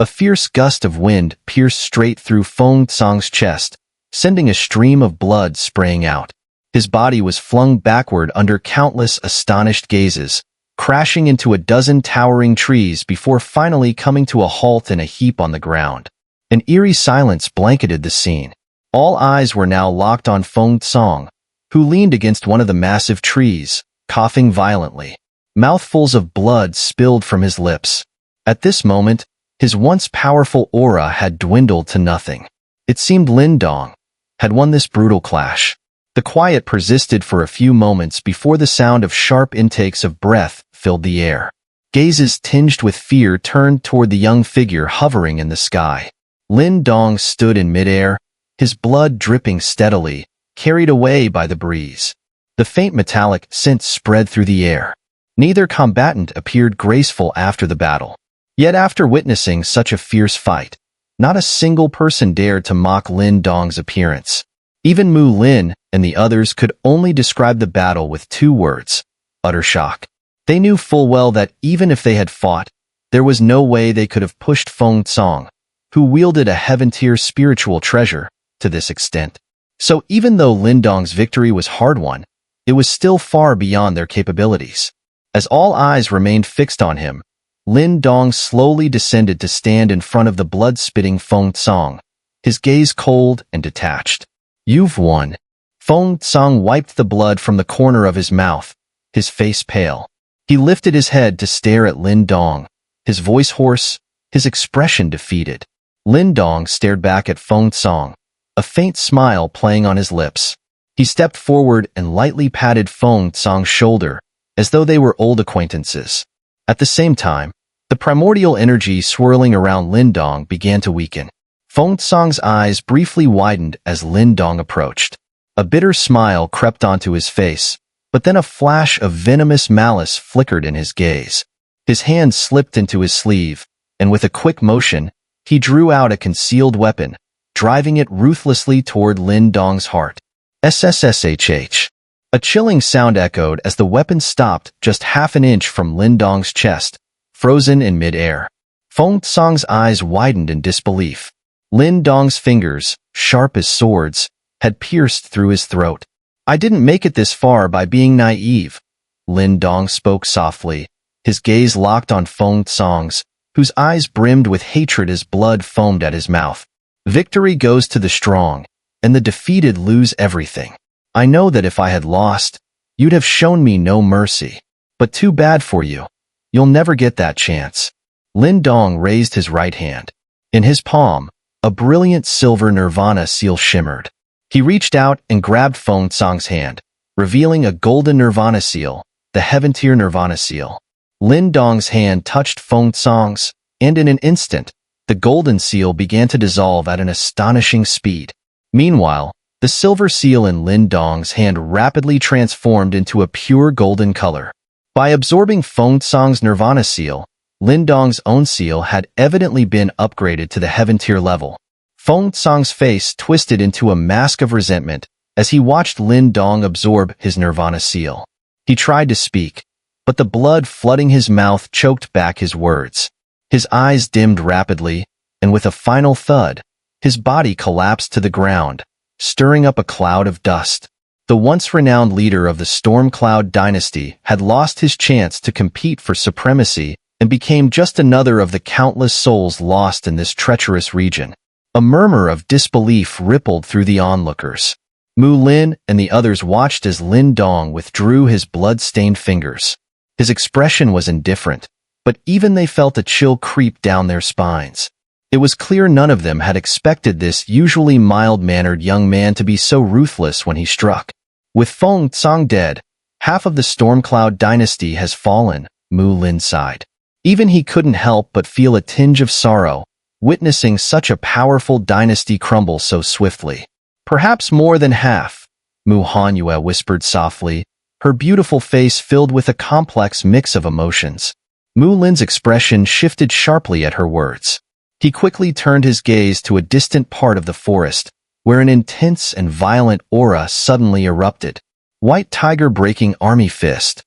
A fierce gust of wind pierced straight through Feng Cang's chest, sending a stream of blood spraying out. His body was flung backward under countless astonished gazes, crashing into a dozen towering trees before finally coming to a halt in a heap on the ground. An eerie silence blanketed the scene. All eyes were now locked on Feng Cang, who leaned against one of the massive trees, coughing violently. Mouthfuls of blood spilled from his lips. At this moment, his once powerful aura had dwindled to nothing. It seemed Lin Dong had won this brutal clash. The quiet persisted for a few moments before the sound of sharp intakes of breath filled the air. Gazes tinged with fear turned toward the young figure hovering in the sky. Lin Dong stood in midair, his blood dripping steadily, carried away by the breeze. The faint metallic scent spread through the air. Neither combatant appeared graceful after the battle. Yet after witnessing such a fierce fight, not a single person dared to mock Lin Dong's appearance. Even Mu Lin and the others could only describe the battle with two words: utter shock. They knew full well that even if they had fought, there was no way they could have pushed Feng Cang, who wielded a heaven-tier spiritual treasure, to this extent. So even though Lin Dong's victory was hard-won, it was still far beyond their capabilities. As all eyes remained fixed on him, Lin Dong slowly descended to stand in front of the blood-spitting Feng Cang, his gaze cold and detached. "You've won." Feng Cang wiped the blood from the corner of his mouth, his face pale. He lifted his head to stare at Lin Dong, his voice hoarse, his expression defeated. Lin Dong stared back at Feng Cang, a faint smile playing on his lips. He stepped forward and lightly patted Feng Cang's shoulder, as though they were old acquaintances. At the same time, the primordial energy swirling around Lin Dong began to weaken. Feng Cang's eyes briefly widened as Lin Dong approached. A bitter smile crept onto his face, but then a flash of venomous malice flickered in his gaze. His hand slipped into his sleeve, and with a quick motion, he drew out a concealed weapon, driving it ruthlessly toward Lin Dong's heart. SSSHH. A chilling sound echoed as the weapon stopped just half an inch from Lin Dong's chest, frozen in mid-air. Feng Cang's eyes widened in disbelief. Lin Dong's fingers, sharp as swords, had pierced through his throat. "I didn't make it this far by being naive," Lin Dong spoke softly, his gaze locked on Feng Cang's, whose eyes brimmed with hatred as blood foamed at his mouth. "Victory goes to the strong, and the defeated lose everything. I know that if I had lost, you'd have shown me no mercy. But too bad for you. You'll never get that chance." Lin Dong raised his right hand. In his palm, a brilliant silver nirvana seal shimmered. He reached out and grabbed Feng Cang's hand, revealing a golden nirvana seal, the heaven-tier nirvana seal. Lin Dong's hand touched Feng Cang's, and in an instant, the golden seal began to dissolve at an astonishing speed. Meanwhile, the silver seal in Lin Dong's hand rapidly transformed into a pure golden color. By absorbing Feng Cang's nirvana seal, Lin Dong's own seal had evidently been upgraded to the heaven-tier level. Feng Cang's face twisted into a mask of resentment as he watched Lin Dong absorb his nirvana seal. He tried to speak, but the blood flooding his mouth choked back his words. His eyes dimmed rapidly, and with a final thud, his body collapsed to the ground, stirring up a cloud of dust. The once renowned leader of the Stormcloud Dynasty had lost his chance to compete for supremacy and became just another of the countless souls lost in this treacherous region. A murmur of disbelief rippled through the onlookers. Mu Lin and the others watched as Lin Dong withdrew his blood-stained fingers. His expression was indifferent, but even they felt a chill creep down their spines. It was clear none of them had expected this usually mild-mannered young man to be so ruthless when he struck. With Feng Cang dead, half of the Stormcloud Dynasty has fallen, Mu Lin sighed. Even he couldn't help but feel a tinge of sorrow, witnessing such a powerful dynasty crumble so swiftly. "Perhaps more than half," Mu Hanyue whispered softly, her beautiful face filled with a complex mix of emotions. Mu Lin's expression shifted sharply at her words. He quickly turned his gaze to a distant part of the forest, where an intense and violent aura suddenly erupted. White tiger breaking army fist.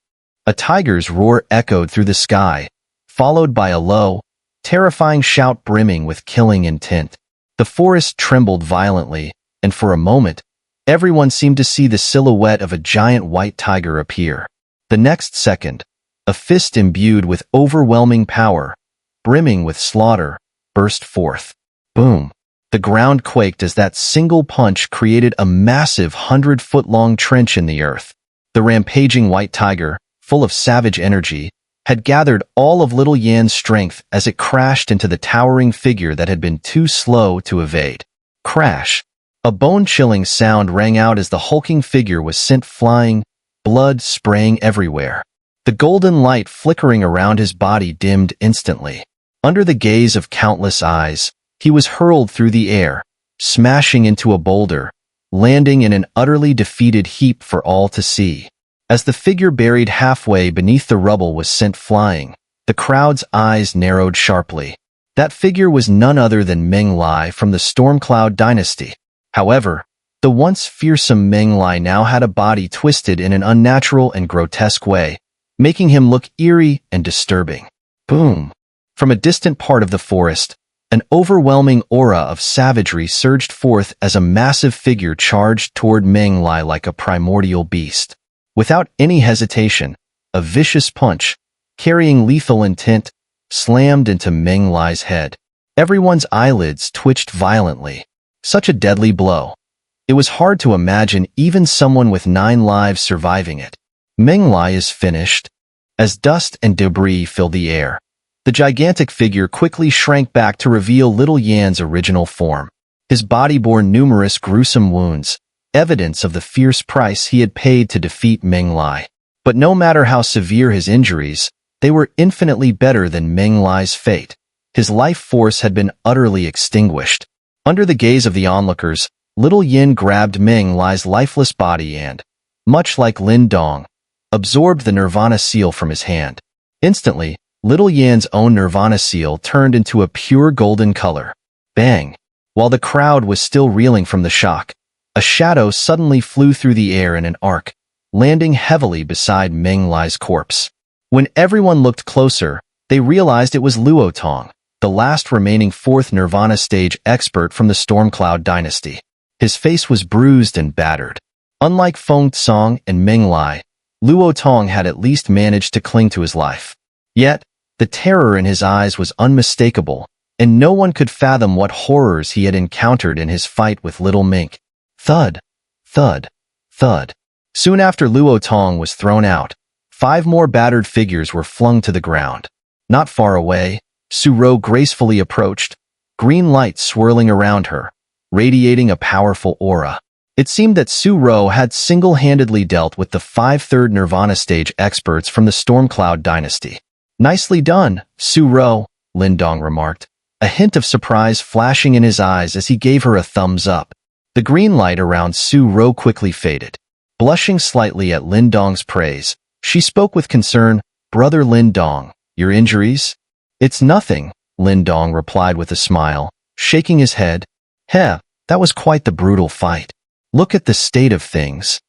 A tiger's roar echoed through the sky, followed by a low, terrifying shout brimming with killing intent. The forest trembled violently, and for a moment, everyone seemed to see the silhouette of a giant white tiger appear. The next second, a fist imbued with overwhelming power, brimming with slaughter, burst forth. Boom! The ground quaked as that single punch created a massive 100-foot-long trench in the earth. The rampaging white tiger, full of savage energy, had gathered all of little Yan's strength as it crashed into the towering figure that had been too slow to evade. Crash! A bone-chilling sound rang out as the hulking figure was sent flying, blood spraying everywhere. The golden light flickering around his body dimmed instantly. Under the gaze of countless eyes, he was hurled through the air, smashing into a boulder, landing in an utterly defeated heap for all to see. As the figure buried halfway beneath the rubble was sent flying, the crowd's eyes narrowed sharply. That figure was none other than Meng Lai from the Stormcloud Dynasty. However, the once fearsome Meng Lai now had a body twisted in an unnatural and grotesque way, making him look eerie and disturbing. Boom! From a distant part of the forest, an overwhelming aura of savagery surged forth as a massive figure charged toward Meng Lai like a primordial beast. Without any hesitation, a vicious punch, carrying lethal intent, slammed into Meng Lai's head. Everyone's eyelids twitched violently. Such a deadly blow. It was hard to imagine even someone with 9 lives surviving it. Meng Lai is finished. As dust and debris filled the air, the gigantic figure quickly shrank back to reveal little Yan's original form. His body bore numerous gruesome wounds, evidence of the fierce price he had paid to defeat Meng Lai. But no matter how severe his injuries, they were infinitely better than Meng Lai's fate. His life force had been utterly extinguished. Under the gaze of the onlookers, little Yin grabbed Meng Lai's lifeless body and, much like Lin Dong, absorbed the Nirvana seal from his hand. Instantly, little Yan's own Nirvana seal turned into a pure golden color. Bang! While the crowd was still reeling from the shock, a shadow suddenly flew through the air in an arc, landing heavily beside Meng Lai's corpse. When everyone looked closer, they realized it was Luo Tong, the last remaining 4th Nirvana stage expert from the Stormcloud Dynasty. His face was bruised and battered. Unlike Feng Cang and Meng Lai, Luo Tong had at least managed to cling to his life. Yet, the terror in his eyes was unmistakable, and no one could fathom what horrors he had encountered in his fight with Little Mink. Thud, thud, thud. Soon after Luo Tong was thrown out, 5 more battered figures were flung to the ground. Not far away, Su Ro gracefully approached, green light swirling around her, radiating a powerful aura. It seemed that Su Ro had single-handedly dealt with the 5 third Nirvana stage experts from the Stormcloud Dynasty. Nicely done, Su Ro, Lin Dong remarked, a hint of surprise flashing in his eyes as he gave her a thumbs up. The green light around Su Ro quickly faded. Blushing slightly at Lin Dong's praise, she spoke with concern, "Brother Lin Dong, your injuries?" "It's nothing," Lin Dong replied with a smile, shaking his head. "Heh, that was quite the brutal fight. Look at the state of things."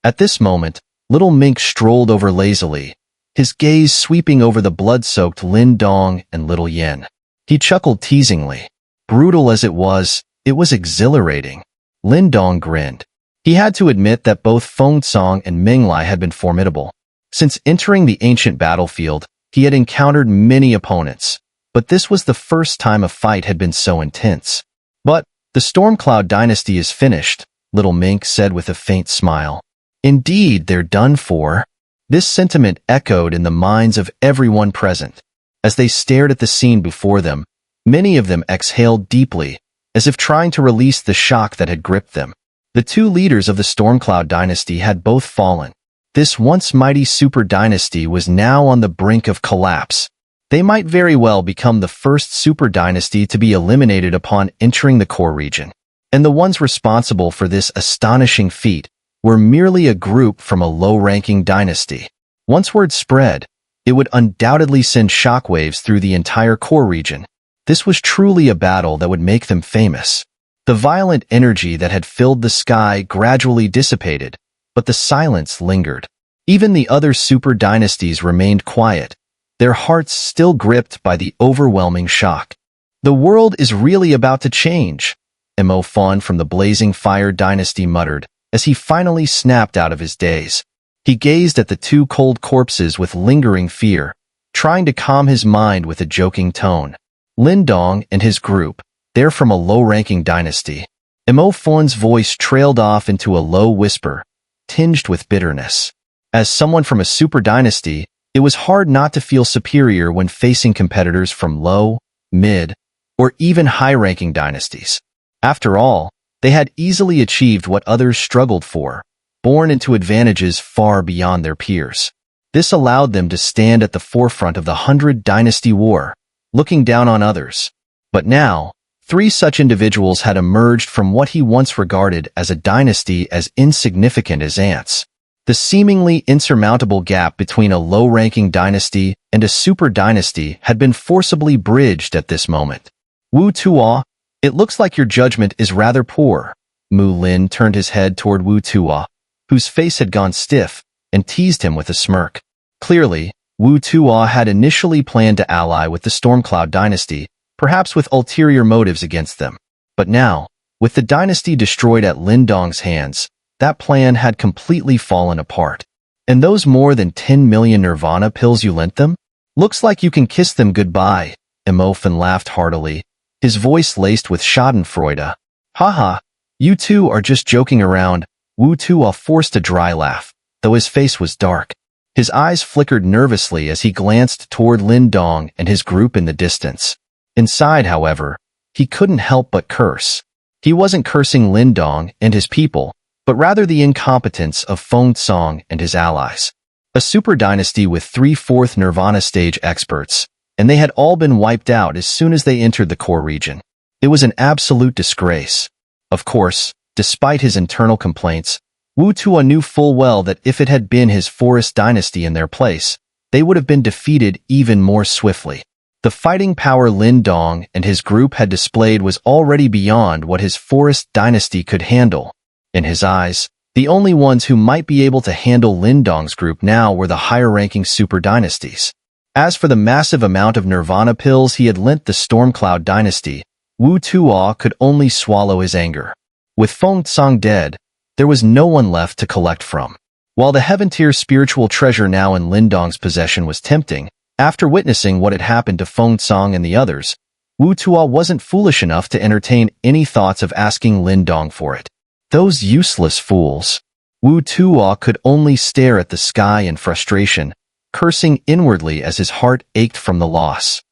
At this moment, little Mink strolled over lazily, his gaze sweeping over the blood-soaked Lin Dong and little Yen. He chuckled teasingly. Brutal as it was exhilarating. Lin Dong grinned. He had to admit that both Feng Cang and Meng Lai had been formidable. Since entering the ancient battlefield, he had encountered many opponents, but this was the first time a fight had been so intense. "But the Stormcloud Dynasty is finished," Little Mink said with a faint smile. "Indeed, they're done for." This sentiment echoed in the minds of everyone present. As they stared at the scene before them, many of them exhaled deeply, as if trying to release the shock that had gripped them. The 2 leaders of the Stormcloud Dynasty had both fallen. This once mighty super dynasty was now on the brink of collapse. They might very well become the first super dynasty to be eliminated upon entering the core region. And the ones responsible for this astonishing feat were merely a group from a low-ranking dynasty. Once word spread, it would undoubtedly send shockwaves through the entire core region. This was truly a battle that would make them famous. The violent energy that had filled the sky gradually dissipated, but the silence lingered. Even the other super dynasties remained quiet, their hearts still gripped by the overwhelming shock. The world is really about to change, Mo Fawn from the Blazing Fire Dynasty muttered as he finally snapped out of his daze. He gazed at the two cold corpses with lingering fear, trying to calm his mind with a joking tone. Lin Dong and his group, they're from a low-ranking dynasty. Mo Fawn's voice trailed off into a low whisper, tinged with bitterness. As someone from a super dynasty, it was hard not to feel superior when facing competitors from low, mid, or even high-ranking dynasties. After all, they had easily achieved what others struggled for, born into advantages far beyond their peers. This allowed them to stand at the forefront of the 100 Dynasty War, looking down on others. But now, 3 such individuals had emerged from what he once regarded as a dynasty as insignificant as ants. The seemingly insurmountable gap between a low-ranking dynasty and a super dynasty had been forcibly bridged at this moment. Wu Tuo, it looks like your judgment is rather poor. Mu Lin turned his head toward Wu Tuo, whose face had gone stiff, and teased him with a smirk. Clearly, Wu Tuo had initially planned to ally with the Stormcloud dynasty, perhaps with ulterior motives against them. But now, with the dynasty destroyed at Lin Dong's hands, that plan had completely fallen apart. And those more than 10 million Nirvana pills you lent them? Looks like you can kiss them goodbye. Mo Fawn laughed heartily, his voice laced with schadenfreude. Haha, you two are just joking around. Wu Tuo forced a dry laugh, though his face was dark. His eyes flickered nervously as he glanced toward Lin Dong and his group in the distance. Inside, however, he couldn't help but curse. He wasn't cursing Lin Dong and his people, but rather the incompetence of Feng Cang and his allies. A super dynasty with 3/4 Nirvana stage experts, and they had all been wiped out as soon as they entered the core region. It was an absolute disgrace. Of course, despite his internal complaints, Wu Tuo knew full well that if it had been his forest dynasty in their place, they would have been defeated even more swiftly. The fighting power Lin Dong and his group had displayed was already beyond what his forest dynasty could handle. In his eyes, the only ones who might be able to handle Lin Dong's group now were the higher-ranking super dynasties. As for the massive amount of Nirvana pills he had lent the Stormcloud dynasty, Wu Tuo could only swallow his anger. With Feng Cang dead, there was no one left to collect from. While the Heaven-tier spiritual treasure now in Lin Dong's possession was tempting, after witnessing what had happened to Feng Cang and the others, Wu Tuo wasn't foolish enough to entertain any thoughts of asking Lin Dong for it. Those useless fools. Wu Tuo could only stare at the sky in frustration, cursing inwardly as his heart ached from the loss.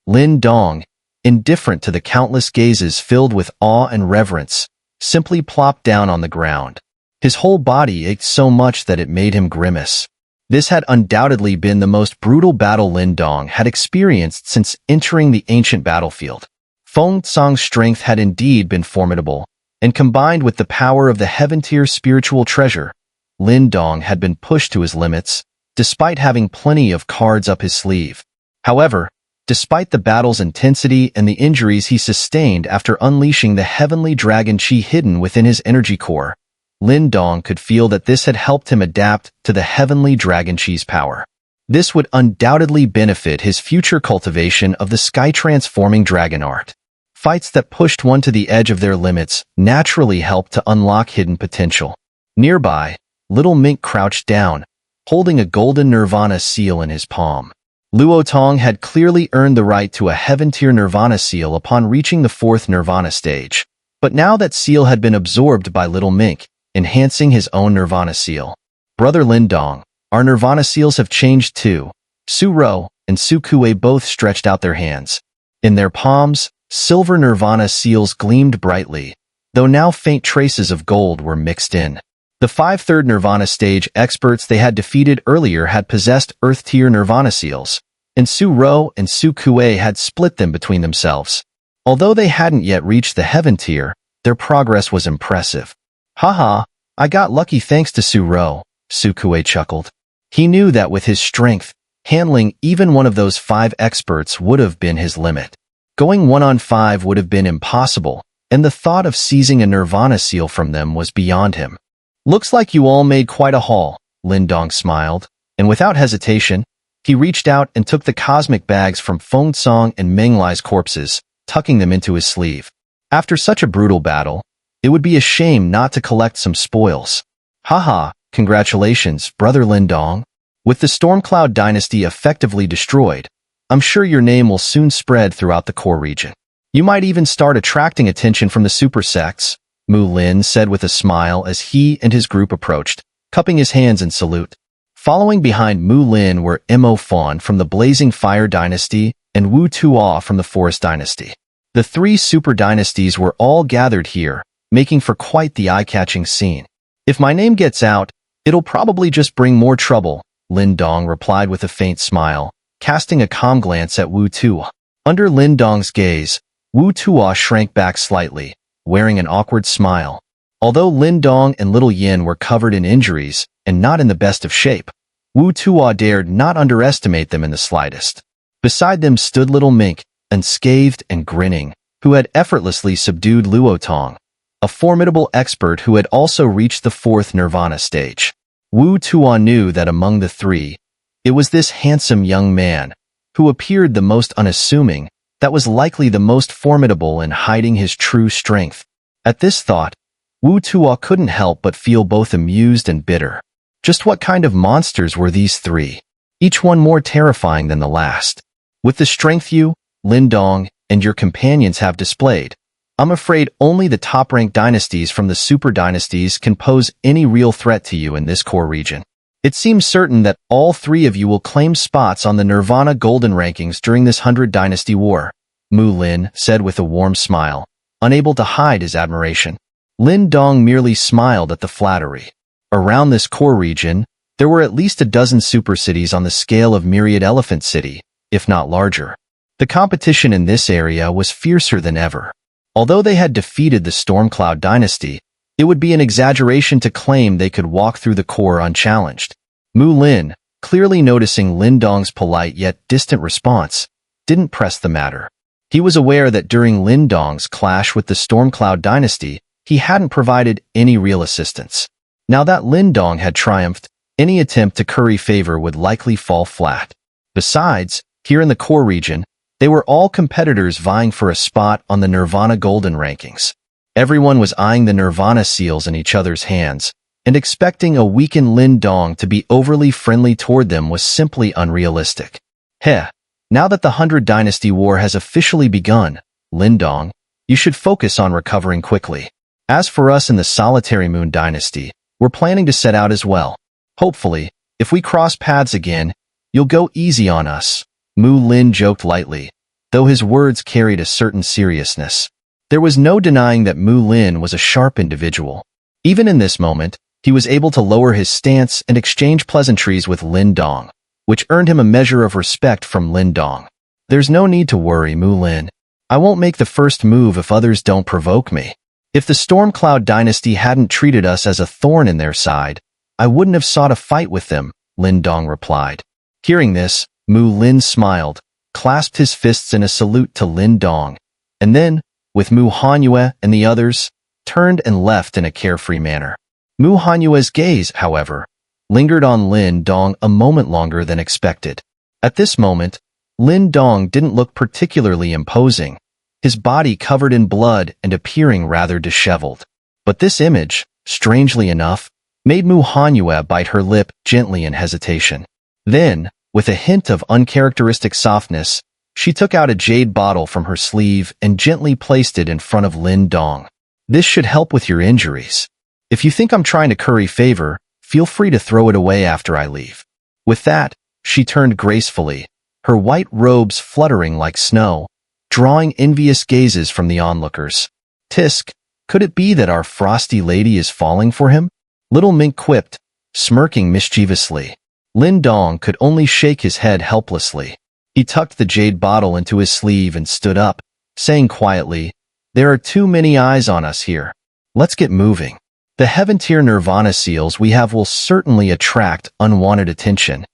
Lin Dong, indifferent to the countless gazes filled with awe and reverence, simply plopped down on the ground. His whole body ached so much that it made him grimace. This had undoubtedly been the most brutal battle Lin Dong had experienced since entering the ancient battlefield. Feng Cang's strength had indeed been formidable, and combined with the power of the Heaven-tier spiritual treasure, Lin Dong had been pushed to his limits, despite having plenty of cards up his sleeve. However, despite the battle's intensity and the injuries he sustained after unleashing the heavenly dragon chi hidden within his energy core, Lin Dong could feel that this had helped him adapt to the heavenly dragon chi's power. This would undoubtedly benefit his future cultivation of the sky-transforming dragon art. Fights that pushed one to the edge of their limits naturally helped to unlock hidden potential. Nearby, Little Mink crouched down, holding a golden Nirvana seal in his palm. Luo Tong had clearly earned the right to a Heaven-tier Nirvana seal upon reaching the 4th Nirvana stage. But now that seal had been absorbed by Little Mink, enhancing his own Nirvana seal. Brother Lin Dong, our Nirvana seals have changed too. Su Ro and Su Kuei both stretched out their hands. In their palms, silver Nirvana seals gleamed brightly, though now faint traces of gold were mixed in. The 5/3 Nirvana stage experts they had defeated earlier had possessed Earth-tier Nirvana seals, and Su Ro and Su Kuei had split them between themselves. Although they hadn't yet reached the Heaven tier, their progress was impressive. Haha, I got lucky thanks to Su Ro, Su Kuei chuckled. He knew that with his strength, handling even one of those 5 experts would have been his limit. Going 1-on-5 would have been impossible, and the thought of seizing a Nirvana seal from them was beyond him. Looks like you all made quite a haul, Lin Dong smiled, and without hesitation, He reached out and took the cosmic bags from Feng Cang and Menglai's corpses, tucking them into his sleeve. After such a brutal battle, it would be a shame not to collect some spoils. Haha, congratulations, Brother Lindong. With the Stormcloud dynasty effectively destroyed, I'm sure your name will soon spread throughout the core region. You might even start attracting attention from the super sects, Mu Lin said with a smile as he and his group approached, cupping his hands in salute. Following behind Mu Lin were Mo Fawn from the Blazing Fire Dynasty and Wu Tuo from the Forest Dynasty. The three super dynasties were all gathered here, making for quite the eye-catching scene. If my name gets out, it'll probably just bring more trouble, Lin Dong replied with a faint smile, casting a calm glance at Wu Tuo. Under Lin Dong's gaze, Wu Tuo shrank back slightly, wearing an awkward smile. Although Lin Dong and Little Yin were covered in injuries and not in the best of shape, Wu Tuo dared not underestimate them in the slightest. Beside them stood Little Mink, unscathed and grinning, who had effortlessly subdued Luo Tong, a formidable expert who had also reached the fourth Nirvana stage. Wu Tuo knew that among the three, it was this handsome young man, who appeared the most unassuming, that was likely the most formidable in hiding his true strength. At this thought, Wu Tuo couldn't help but feel both amused and bitter. Just what kind of monsters were these three? Each one more terrifying than the last. With the strength you, Lin Dong, and your companions have displayed, I'm afraid only the top-ranked dynasties from the super dynasties can pose any real threat to you in this core region. It seems certain that all three of you will claim spots on the Nirvana Golden rankings during this 100 Dynasty War, Mu Lin said with a warm smile, unable to hide his admiration. Lin Dong merely smiled at the flattery. Around this core region, there were at least a dozen super cities on the scale of Myriad Elephant City, if not larger. The competition in this area was fiercer than ever. Although they had defeated the Stormcloud dynasty, it would be an exaggeration to claim they could walk through the core unchallenged. Mu Lin, clearly noticing Lin Dong's polite yet distant response, didn't press the matter. He was aware that during Lin Dong's clash with the Stormcloud dynasty, he hadn't provided any real assistance. Now that Lin Dong had triumphed, any attempt to curry favor would likely fall flat. Besides, here in the core region, they were all competitors vying for a spot on the Nirvana Golden rankings. Everyone was eyeing the Nirvana seals in each other's hands, and expecting a weakened Lin Dong to be overly friendly toward them was simply unrealistic. Heh, now that the 100 Dynasty War has officially begun, Lin Dong, you should focus on recovering quickly. As for us in the Solitary Moon Dynasty, we're planning to set out as well. Hopefully, if we cross paths again, you'll go easy on us, Mu Lin joked lightly, though his words carried a certain seriousness. There was no denying that Mu Lin was a sharp individual. Even in this moment, he was able to lower his stance and exchange pleasantries with Lin Dong, which earned him a measure of respect from Lin Dong. There's no need to worry, Mu Lin. I won't make the first move if others don't provoke me. If the Stormcloud dynasty hadn't treated us as a thorn in their side, I wouldn't have sought a fight with them, Lin Dong replied. Hearing this, Mu Lin smiled, clasped his fists in a salute to Lin Dong, and then, with Mu Hanyue and the others, turned and left in a carefree manner. Mu Hanyue's gaze, however, lingered on Lin Dong a moment longer than expected. At this moment, Lin Dong didn't look particularly imposing, his body covered in blood and appearing rather disheveled. But this image, strangely enough, made Mu Hanyue bite her lip gently in hesitation. Then, with a hint of uncharacteristic softness, she took out a jade bottle from her sleeve and gently placed it in front of Lin Dong. This should help with your injuries. If you think I'm trying to curry favor, feel free to throw it away after I leave. With that, she turned gracefully, her white robes fluttering like snow, drawing envious gazes from the onlookers. Tisk, could it be that our frosty lady is falling for him? Little Mink quipped, smirking mischievously. Lin Dong could only shake his head helplessly. He tucked the jade bottle into his sleeve and stood up, saying quietly, "There are too many eyes on us here. Let's get moving. The Heaven-tier Nirvana seals we have will certainly attract unwanted attention."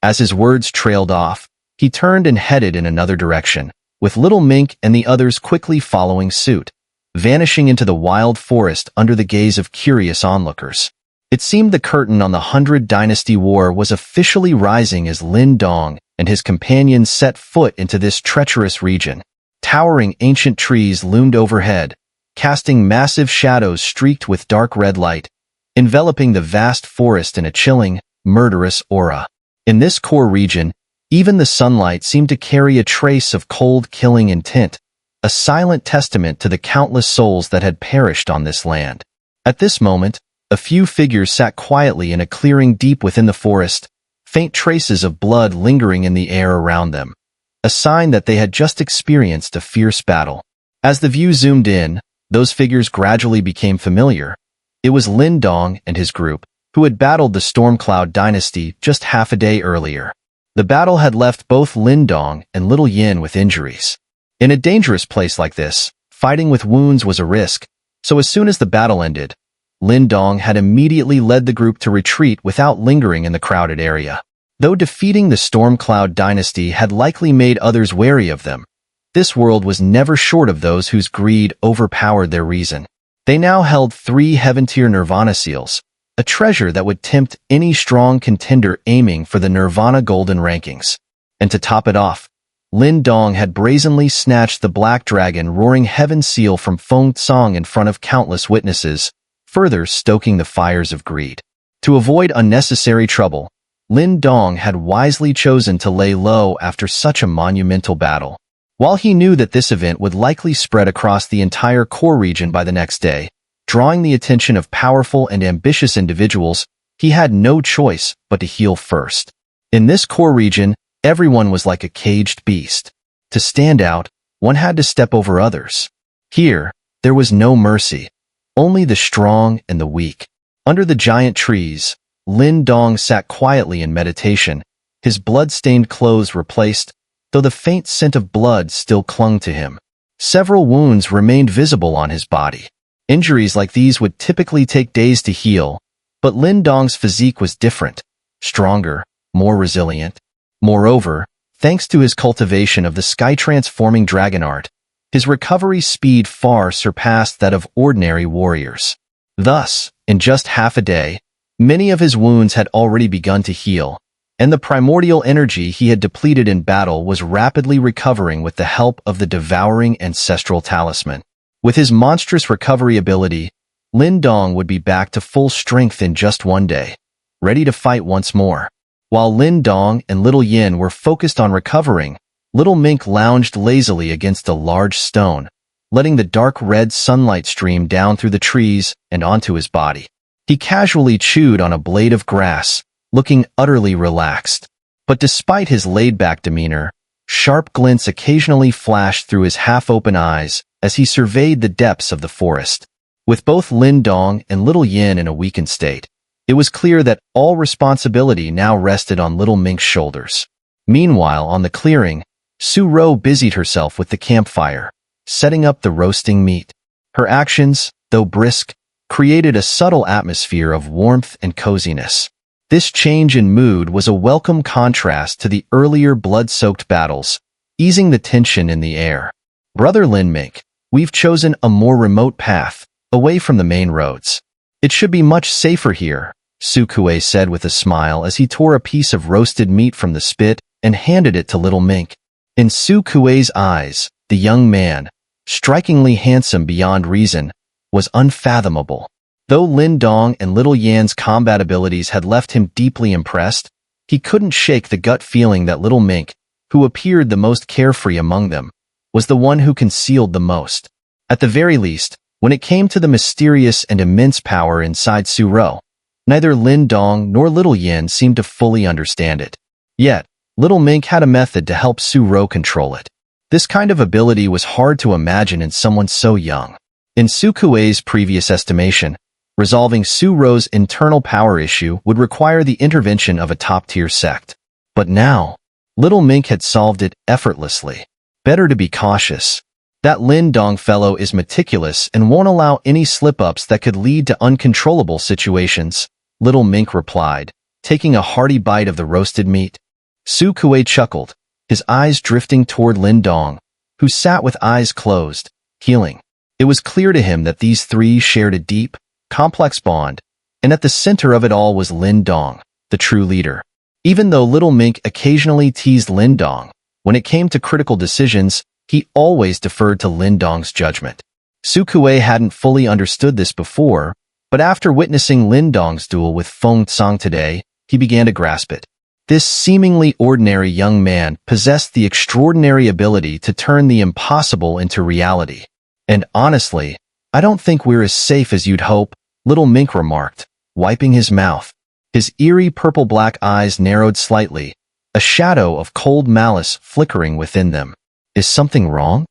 As his words trailed off, he turned and headed in another direction, with Little Mink and the others quickly following suit, vanishing into the wild forest under the gaze of curious onlookers. It seemed the curtain on the 100 Dynasty War was officially rising as Lin Dong and his companions set foot into this treacherous region. Towering ancient trees loomed overhead, casting massive shadows streaked with dark red light, enveloping the vast forest in a chilling, murderous aura. In this core region, even the sunlight seemed to carry a trace of cold, killing intent, a silent testament to the countless souls that had perished on this land. At this moment, a few figures sat quietly in a clearing deep within the forest, faint traces of blood lingering in the air around them, a sign that they had just experienced a fierce battle. As the view zoomed in, those figures gradually became familiar. It was Lin Dong and his group, who had battled the Stormcloud Dynasty just half a day earlier. The battle had left both Lin Dong and Little Yin with injuries. In a dangerous place like this, fighting with wounds was a risk, so as soon as the battle ended, Lin Dong had immediately led the group to retreat without lingering in the crowded area. Though defeating the Stormcloud Dynasty had likely made others wary of them, this world was never short of those whose greed overpowered their reason. They now held 3 Heaven-tier Nirvana seals, a treasure that would tempt any strong contender aiming for the Nirvana Golden rankings. And to top it off, Lin Dong had brazenly snatched the Black Dragon Roaring Heaven seal from Feng Cang in front of countless witnesses, further stoking the fires of greed. To avoid unnecessary trouble, Lin Dong had wisely chosen to lay low after such a monumental battle. While he knew that this event would likely spread across the entire core region by the next day, drawing the attention of powerful and ambitious individuals, he had no choice but to heal first. In this core region, everyone was like a caged beast. To stand out, one had to step over others. Here, there was no mercy, only the strong and the weak. Under the giant trees, Lin Dong sat quietly in meditation, his blood-stained clothes replaced, though the faint scent of blood still clung to him. Several wounds remained visible on his body. Injuries like these would typically take days to heal, but Lin Dong's physique was different, stronger, more resilient. Moreover, thanks to his cultivation of the sky-transforming dragon art, his recovery speed far surpassed that of ordinary warriors. Thus, in just half a day, many of his wounds had already begun to heal, and the primordial energy he had depleted in battle was rapidly recovering with the help of the devouring Ancestral Talisman. With his monstrous recovery ability, Lin Dong would be back to full strength in just one day, ready to fight once more. While Lin Dong and Little Yin were focused on recovering, Little Mink lounged lazily against a large stone, letting the dark red sunlight stream down through the trees and onto his body. He casually chewed on a blade of grass, looking utterly relaxed. But despite his laid-back demeanor, sharp glints occasionally flashed through his half-open eyes as he surveyed the depths of the forest. With both Lin Dong and Little Yin in a weakened state, it was clear that all responsibility now rested on Little Mink's shoulders. Meanwhile, on the clearing, Su Ro busied herself with the campfire, setting up the roasting meat. Her actions, though brisk, created a subtle atmosphere of warmth and coziness. This change in mood was a welcome contrast to the earlier blood-soaked battles, easing the tension in the air. "Brother Lin Mink, we've chosen a more remote path, away from the main roads. It should be much safer here," Su Kuei said with a smile as he tore a piece of roasted meat from the spit and handed it to Little Mink. In Su Kuei's eyes, the young man, strikingly handsome beyond reason, was unfathomable. Though Lin Dong and Little Yan's combat abilities had left him deeply impressed, he couldn't shake the gut feeling that Little Mink, who appeared the most carefree among them, was the one who concealed the most. At the very least, when it came to the mysterious and immense power inside Su Ro, neither Lin Dong nor Little Yin seemed to fully understand it. Yet, Little Mink had a method to help Su Ro control it. This kind of ability was hard to imagine in someone so young. In Su Kuei's previous estimation, resolving Su Ro's internal power issue would require the intervention of a top-tier sect. But now, Little Mink had solved it effortlessly. Better to be cautious. That Lin Dong fellow is meticulous and won't allow any slip-ups that could lead to uncontrollable situations, Little Mink replied, taking a hearty bite of the roasted meat. Su Kuei chuckled, his eyes drifting toward Lin Dong, who sat with eyes closed, healing. It was clear to him that these three shared a deep, complex bond, and at the center of it all was Lin Dong, the true leader. Even though Little Mink occasionally teased Lindong, when it came to critical decisions, he always deferred to Lindong's judgment. Su Kuei hadn't fully understood this before, but after witnessing Lindong's duel with Feng Cang today, he began to grasp it. This seemingly ordinary young man possessed the extraordinary ability to turn the impossible into reality. And honestly, I don't think we're as safe as you'd hope, Little Mink remarked, wiping his mouth. His eerie purple-black eyes narrowed slightly, a shadow of cold malice flickering within them. Is something wrong?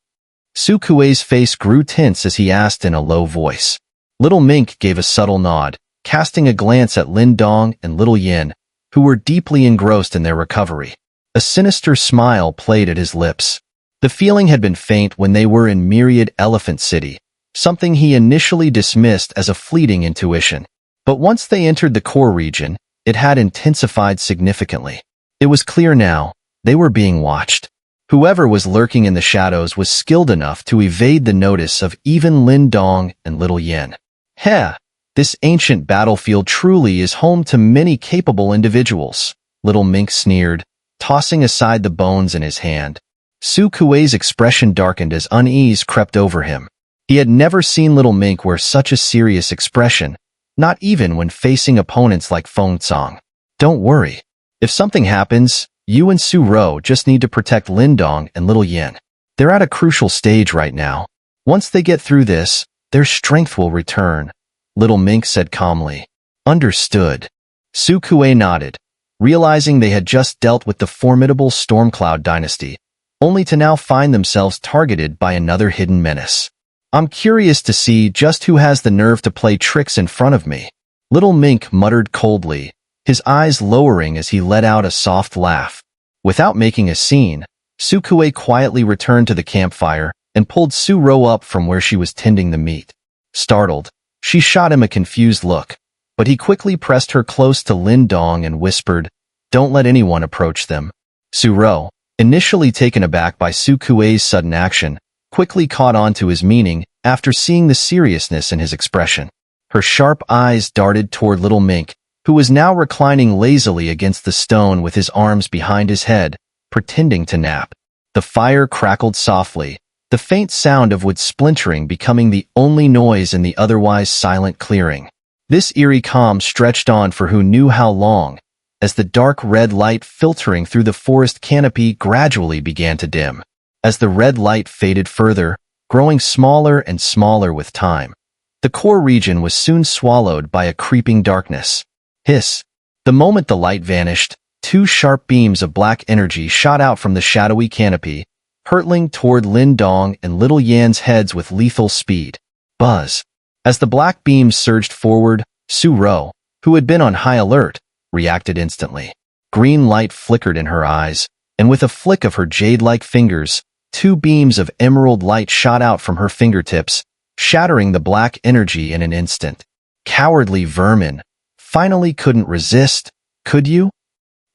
Su Kuei's face grew tense as he asked in a low voice. Little Mink gave a subtle nod, casting a glance at Lindong and Little Yin, who were deeply engrossed in their recovery. A sinister smile played at his lips. The feeling had been faint when they were in Myriad Elephant City, something he initially dismissed as a fleeting intuition. But once they entered the core region, it had intensified significantly. It was clear now, they were being watched. Whoever was lurking in the shadows was skilled enough to evade the notice of even Lindong and Little Yin. Heh! This ancient battlefield truly is home to many capable individuals, Little Mink sneered, tossing aside the bones in his hand. Su Kuei's expression darkened as unease crept over him. He had never seen Little Mink wear such a serious expression, not even when facing opponents like Feng Cang. Don't worry. If something happens, you and Su Ro just need to protect Lindong and Little Yin. They're at a crucial stage right now. Once they get through this, their strength will return, Little Mink said calmly. Understood. Su Kuei nodded, realizing they had just dealt with the formidable Stormcloud dynasty, only to now find themselves targeted by another hidden menace. I'm curious to see just who has the nerve to play tricks in front of me, Little Mink muttered coldly, his eyes lowering as he let out a soft laugh. Without making a scene, Su Kuei quietly returned to the campfire and pulled Su Ro up from where she was tending the meat. Startled, she shot him a confused look, but he quickly pressed her close to Lindong and whispered, "Don't let anyone approach them." Su Ro, initially taken aback by Su Kuei's sudden action, quickly caught on to his meaning after seeing the seriousness in his expression. Her sharp eyes darted toward Little Mink, who was now reclining lazily against the stone with his arms behind his head, pretending to nap. The fire crackled softly, the faint sound of wood splintering becoming the only noise in the otherwise silent clearing. This eerie calm stretched on for who knew how long, as the dark red light filtering through the forest canopy gradually began to dim. As the red light faded further, growing smaller and smaller with time, the core region was soon swallowed by a creeping darkness. Hiss! The moment the light vanished, two sharp beams of black energy shot out from the shadowy canopy, hurtling toward Lindong and Little Yan's heads with lethal speed. Buzz! As the black beams surged forward, Su Ro, who had been on high alert, reacted instantly. Green light flickered in her eyes, and with a flick of her jade-like fingers, two beams of emerald light shot out from her fingertips, shattering the black energy in an instant. Cowardly vermin! Finally couldn't resist, could you?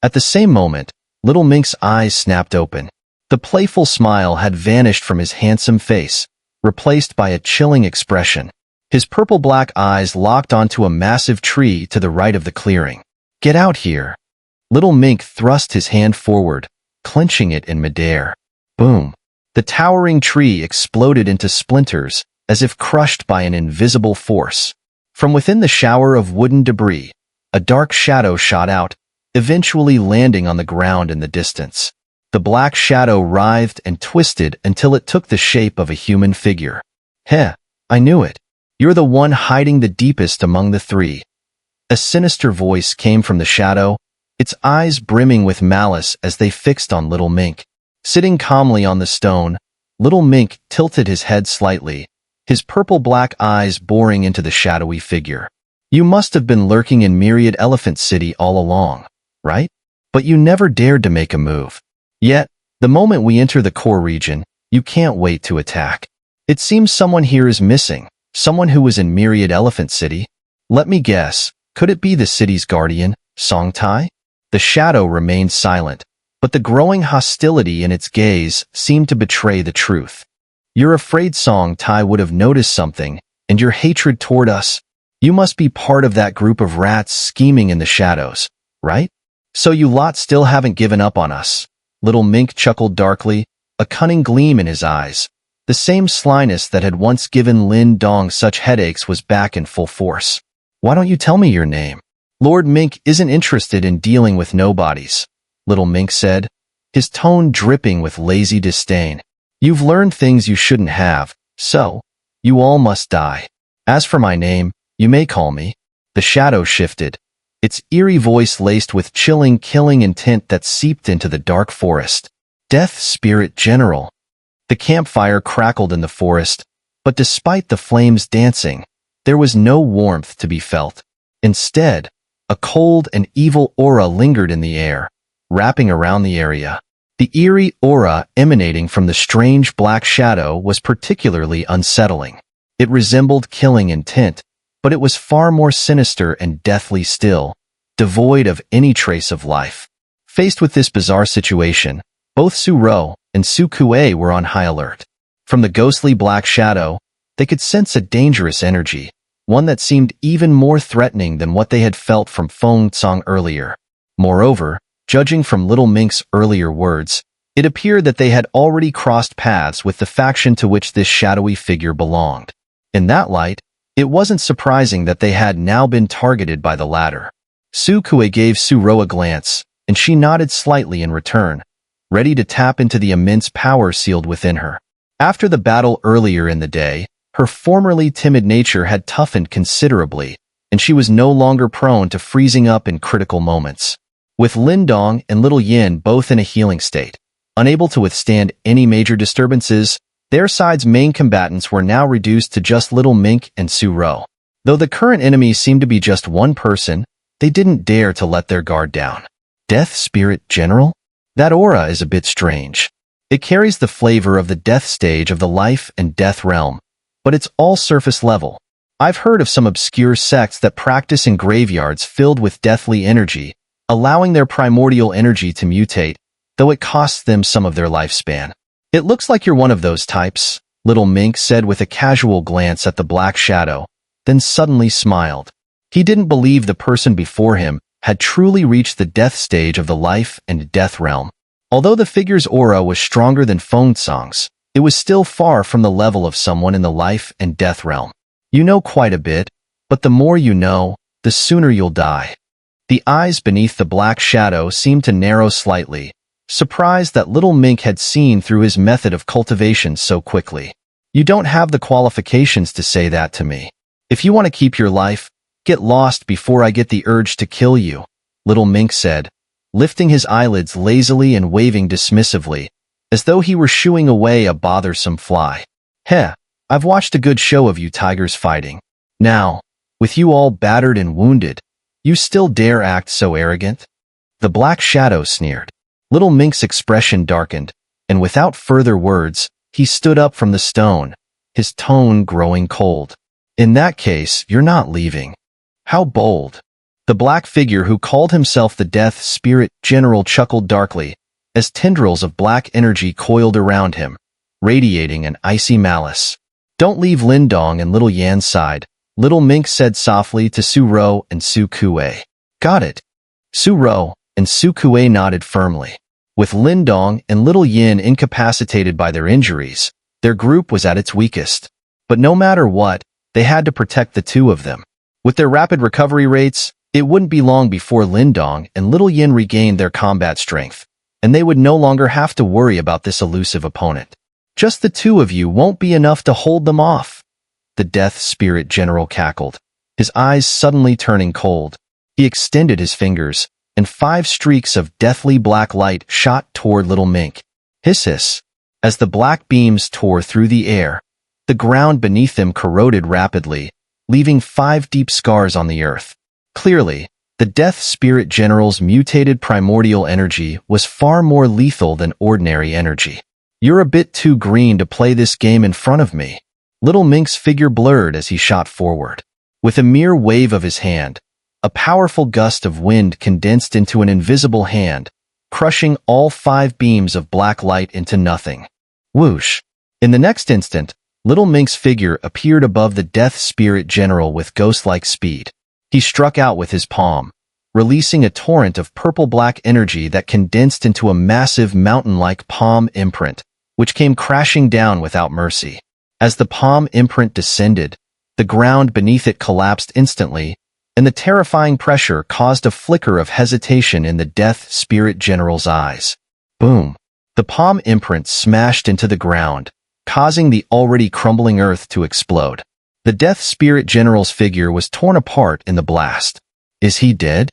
At the same moment, Little Mink's eyes snapped open. The playful smile had vanished from his handsome face, replaced by a chilling expression. His purple-black eyes locked onto a massive tree to the right of the clearing. Get out here! Little Mink thrust his hand forward, clenching it in midair. Boom! The towering tree exploded into splinters, as if crushed by an invisible force. From within the shower of wooden debris, a dark shadow shot out, eventually landing on the ground in the distance. The black shadow writhed and twisted until it took the shape of a human figure. Heh, I knew it. You're the one hiding the deepest among the three. A sinister voice came from the shadow, its eyes brimming with malice as they fixed on Little Mink. Sitting calmly on the stone, Little Mink tilted his head slightly, his purple-black eyes boring into the shadowy figure. You must have been lurking in Myriad Elephant City all along, right? But you never dared to make a move. Yet, the moment we enter the core region, you can't wait to attack. It seems someone here is missing, someone who was in Myriad Elephant City. Let me guess, could it be the city's guardian, Song Tai? The shadow remained silent, but the growing hostility in its gaze seemed to betray the truth. You're afraid Song Tai would have noticed something, and your hatred toward us? You must be part of that group of rats scheming in the shadows, right? So you lot still haven't given up on us. Little Mink chuckled darkly, a cunning gleam in his eyes. The same slyness that had once given Lin Dong such headaches was back in full force. Why don't you tell me your name? Lord Mink isn't interested in dealing with nobodies, Little Mink said, his tone dripping with lazy disdain. You've learned things you shouldn't have, so you all must die. As for my name, you may call me. The shadow shifted, its eerie voice laced with chilling, killing intent that seeped into the dark forest. Death Spirit General. The campfire crackled in the forest, but despite the flames dancing, there was no warmth to be felt. Instead, a cold and evil aura lingered in the air, wrapping around the area. The eerie aura emanating from the strange black shadow was particularly unsettling. It resembled killing intent, but it was far more sinister and deathly still, devoid of any trace of life. Faced with this bizarre situation, both Su Ro and Su Kue were on high alert. From the ghostly black shadow, they could sense a dangerous energy, one that seemed even more threatening than what they had felt from Feng Cang earlier. Moreover, judging from Little Mink's earlier words, it appeared that they had already crossed paths with the faction to which this shadowy figure belonged. In that light, it wasn't surprising that they had now been targeted by the latter. Su Kue gave Su Ro a glance, and she nodded slightly in return, ready to tap into the immense power sealed within her. After the battle earlier in the day, her formerly timid nature had toughened considerably, and she was no longer prone to freezing up in critical moments. With Lin Dong and Little Yin both in a healing state, unable to withstand any major disturbances, their side's main combatants were now reduced to just Little Mink and Su Ro. Though the current enemy seemed to be just one person, they didn't dare to let their guard down. Death Spirit General? That aura is a bit strange. It carries the flavor of the death stage of the life and death realm, but it's all surface level. I've heard of some obscure sects that practice in graveyards filled with deathly energy, allowing their primordial energy to mutate, though it costs them some of their lifespan. It looks like you're one of those types, Little Mink said with a casual glance at the black shadow, then suddenly smiled. He didn't believe the person before him had truly reached the death stage of the life and death realm. Although the figure's aura was stronger than Feng Cang's, it was still far from the level of someone in the life and death realm. You know quite a bit, but the more you know, the sooner you'll die. The eyes beneath the black shadow seemed to narrow slightly, surprised that Little Mink had seen through his method of cultivation so quickly. You don't have the qualifications to say that to me. If you want to keep your life, get lost before I get the urge to kill you, Little Mink said, lifting his eyelids lazily and waving dismissively, as though he were shooing away a bothersome fly. Heh, I've watched a good show of you tigers fighting. Now, with you all battered and wounded, you still dare act so arrogant? The black shadow sneered. Little Mink's expression darkened, and without further words, he stood up from the stone, his tone growing cold. In that case, you're not leaving. How bold. The black figure who called himself the Death Spirit General chuckled darkly, as tendrils of black energy coiled around him, radiating an icy malice. Don't leave Lin Dong and Little Yan's side, Little Mink said softly to Su Ro and Su Kue. Got it. Su Ro and Su Kue nodded firmly. With Lin Dong and Little Yin incapacitated by their injuries, their group was at its weakest. But no matter what, they had to protect the two of them. With their rapid recovery rates, it wouldn't be long before Lin Dong and Little Yin regained their combat strength, and they would no longer have to worry about this elusive opponent. Just the two of you won't be enough to hold them off. The Death Spirit General cackled, his eyes suddenly turning cold. He extended his fingers, and 5 streaks of deathly black light shot toward Little Mink. Hiss hiss. As the black beams tore through the air, the ground beneath them corroded rapidly, leaving 5 deep scars on the earth. Clearly, the Death Spirit General's mutated primordial energy was far more lethal than ordinary energy. You're a bit too green to play this game in front of me. Little Mink's figure blurred as he shot forward. With a mere wave of his hand, a powerful gust of wind condensed into an invisible hand, crushing all 5 beams of black light into nothing. Whoosh! In the next instant, Little Mink's figure appeared above the Death Spirit General with ghost-like speed. He struck out with his palm, releasing a torrent of purple-black energy that condensed into a massive mountain-like palm imprint, which came crashing down without mercy. As the palm imprint descended, the ground beneath it collapsed instantly, and the terrifying pressure caused a flicker of hesitation in the Death Spirit General's eyes. Boom! The palm imprint smashed into the ground, causing the already crumbling earth to explode. The Death Spirit General's figure was torn apart in the blast. Is he dead?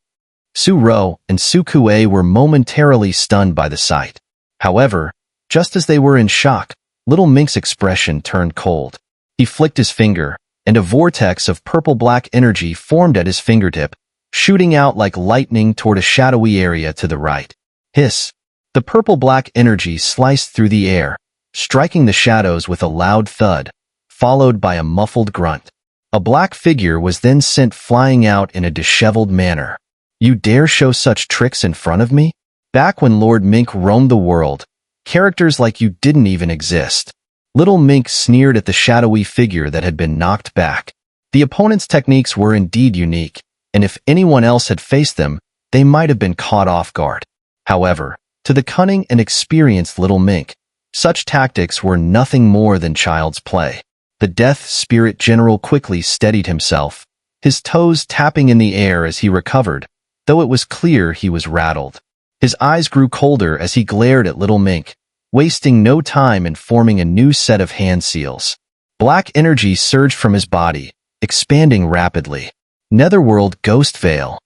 Su Ro and Su Kuei were momentarily stunned by the sight. However, just as they were in shock, Little Mink's expression turned cold. He flicked his finger, and a vortex of purple-black energy formed at his fingertip, shooting out like lightning toward a shadowy area to the right. Hiss! The purple-black energy sliced through the air, striking the shadows with a loud thud, followed by a muffled grunt. A black figure was then sent flying out in a disheveled manner. You dare show such tricks in front of me? Back when Lord Mink roamed the world, characters like you didn't even exist. Little Mink sneered at the shadowy figure that had been knocked back. The opponent's techniques were indeed unique, and if anyone else had faced them, they might have been caught off guard. However, to the cunning and experienced Little Mink, such tactics were nothing more than child's play. The Death Spirit General quickly steadied himself, his toes tapping in the air as he recovered, though it was clear he was rattled. His eyes grew colder as he glared at Little Mink, wasting no time in forming a new set of hand seals. Black energy surged from his body, expanding rapidly. Netherworld Ghost Veil.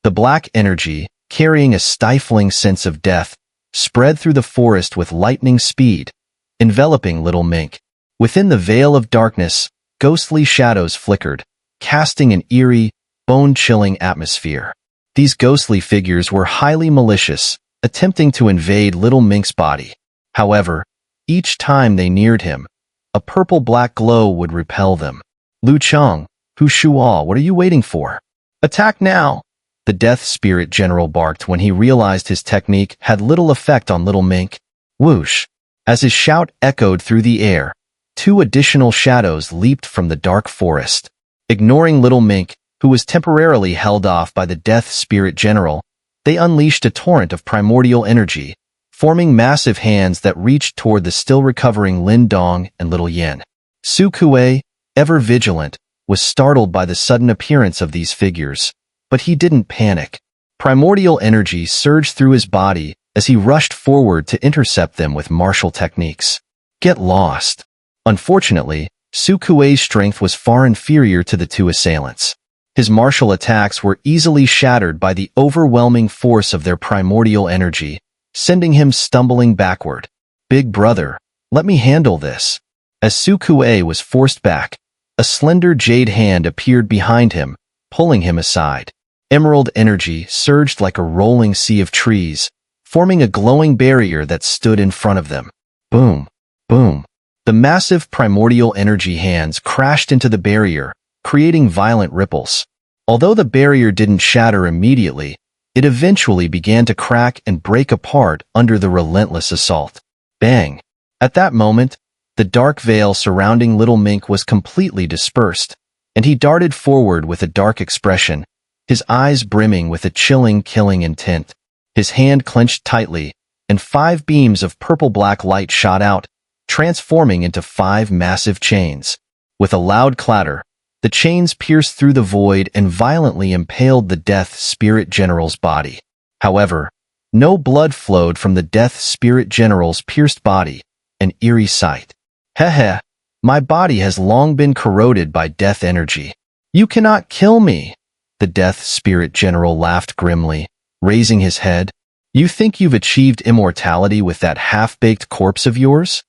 The black energy, carrying a stifling sense of death, spread through the forest with lightning speed, enveloping Little Mink. Within the veil of darkness, ghostly shadows flickered, casting an eerie, bone-chilling atmosphere. These ghostly figures were highly malicious, attempting to invade Little Mink's body. However, each time they neared him, a purple-black glow would repel them. Lu Cheng, Hu Shuo, what are you waiting for? Attack now! The Death Spirit General barked when he realized his technique had little effect on Little Mink. Whoosh! As his shout echoed through the air, 2 additional shadows leaped from the dark forest. Ignoring Little Mink, who was temporarily held off by the Death Spirit General, they unleashed a torrent of primordial energy, forming massive hands that reached toward the still-recovering Lin Dong and Little Yin. Su Kuei, ever vigilant, was startled by the sudden appearance of these figures, but he didn't panic. Primordial energy surged through his body as he rushed forward to intercept them with martial techniques. Get lost. Unfortunately, Su Kuei's strength was far inferior to the 2 assailants. His martial attacks were easily shattered by the overwhelming force of their primordial energy, sending him stumbling backward. Big brother, let me handle this. As Su Kuei was forced back, a slender jade hand appeared behind him, pulling him aside. Emerald energy surged like a rolling sea of trees, forming a glowing barrier that stood in front of them. Boom! Boom! The massive primordial energy hands crashed into the barrier, creating violent ripples. Although the barrier didn't shatter immediately, it eventually began to crack and break apart under the relentless assault. Bang! At that moment, the dark veil surrounding Little Mink was completely dispersed, and he darted forward with a dark expression, his eyes brimming with a chilling, killing intent. His hand clenched tightly, and 5 beams of purple-black light shot out, transforming into 5 massive chains. With a loud clatter, the chains pierced through the void and violently impaled the Death Spirit General's body. However, no blood flowed from the Death Spirit General's pierced body, an eerie sight. Heh, my body has long been corroded by death energy. You cannot kill me. The Death Spirit General laughed grimly, raising his head. You think you've achieved immortality with that half-baked corpse of yours?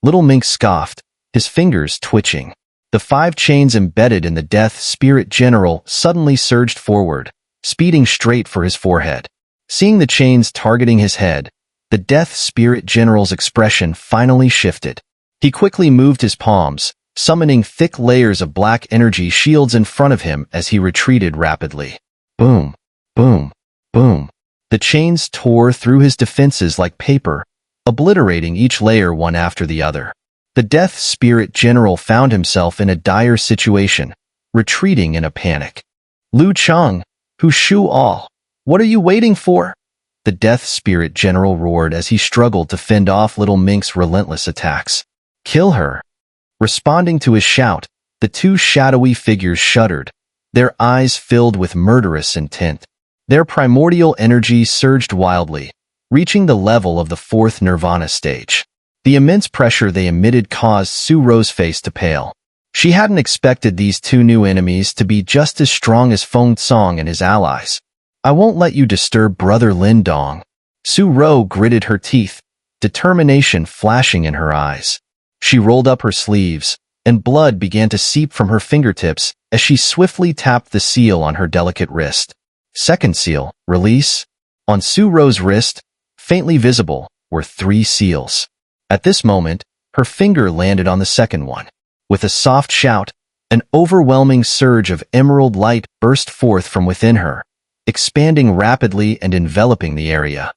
Little Mink scoffed, his fingers twitching. The 5 chains embedded in the Death Spirit General suddenly surged forward, speeding straight for his forehead. Seeing the chains targeting his head, the Death Spirit General's expression finally shifted. He quickly moved his palms, summoning thick layers of black energy shields in front of him as he retreated rapidly. Boom! Boom! Boom! The chains tore through his defenses like paper, obliterating each layer one after the other. The Death Spirit General found himself in a dire situation, retreating in a panic. Lu Cheng, Hu Shuo, What are you waiting for? The Death Spirit General roared as he struggled to fend off Little Mink's relentless attacks. Kill her. Responding to his shout, the two shadowy figures shuddered, their eyes filled with murderous intent. Their primordial energy surged wildly, reaching the level of the fourth Nirvana stage. The immense pressure they emitted caused Su-Ro's face to pale. She hadn't expected these two new enemies to be just as strong as Feng Cang and his allies. I won't let you disturb Brother Lin Dong. Su-Ro gritted her teeth, determination flashing in her eyes. She rolled up her sleeves, and blood began to seep from her fingertips as she swiftly tapped the seal on her delicate wrist. Second seal, release. On Su-Ro's wrist, faintly visible, were 3 seals. At this moment, her finger landed on the second one. With a soft shout, an overwhelming surge of emerald light burst forth from within her, expanding rapidly and enveloping the area.